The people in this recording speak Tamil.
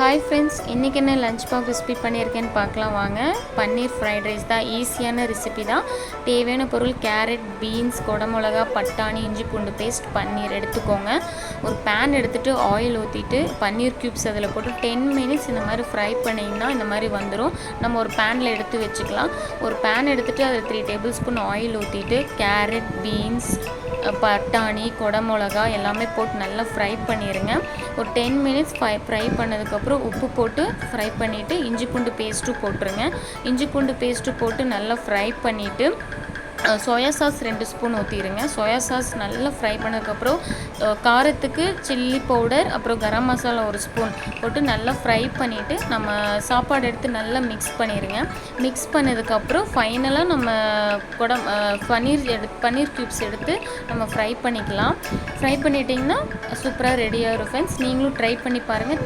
ஹாய் ஃப்ரெண்ட்ஸ், இன்றைக்கி என்ன லஞ்ச் பாக்ஸ் ரெசிபி பண்ணியிருக்கேன்னு பார்க்கலாம் வாங்க. பன்னீர் ஃப்ரைட் ரைஸ் தான், ஈஸியான ரெசிபி தான். தேவையான பொருள் கேரட், பீன்ஸ், குடமிளகா, பட்டாணி, இஞ்சி பூண்டு பேஸ்ட், பன்னீர் எடுத்துக்கோங்க. ஒரு பேன் எடுத்துகிட்டு ஆயில் ஊற்றிட்டு பன்னீர் க்யூப்ஸ் அதில் போட்டு 10 மினிட்ஸ் இந்த மாதிரி ஃப்ரை பண்ணிங்கன்னா இந்த மாதிரி வந்துடும். நம்ம ஒரு பேனில் எடுத்து வச்சுக்கலாம். ஒரு பேன் எடுத்துகிட்டு அதில் 3 டேபிள் ஸ்பூன் ஆயில் ஊற்றிட்டு கேரட், பீன்ஸ், பட்டாணி, குடமிளகா எல்லாமே போட்டு நல்லா ஃப்ரை பண்ணிடுங்க. ஒரு 10 மினிட்ஸ் ஃப்ரை பண்ணதுக்கப்புறம் உப்பு போட்டு ஃப்ரை பண்ணிவிட்டு இஞ்சி பூண்டு பேஸ்ட்டும் போட்டுருங்க. இஞ்சி பூண்டு பேஸ்ட்டு போட்டு நல்லா ஃப்ரை பண்ணிவிட்டு சோயா சாஸ் 2 ஸ்பூன் ஊற்றிடுங்க. சோயா சாஸ் நல்லா ஃப்ரை பண்ணதுக்கப்புறம் காரத்துக்கு சில்லி பவுடர் அப்புறம் கரம் மசாலா 1 ஸ்பூன் போட்டு நல்லா ஃப்ரை பண்ணிவிட்டு நம்ம சாப்பாடு எடுத்து நல்லா மிக்ஸ் பண்ணிடுங்க. மிக்ஸ் பண்ணதுக்கப்புறம் ஃபைனலாக நம்ம பன்னீர் க்யூப்ஸ் எடுத்து நம்ம ஃப்ரை பண்ணிக்கலாம். ஃப்ரை பண்ணிட்டிங்கன்னா சூப்பராக ரெடியாகிடும் ஃப்ரெண்ட்ஸ். நீங்களும் ட்ரை பண்ணி பாருங்கள்.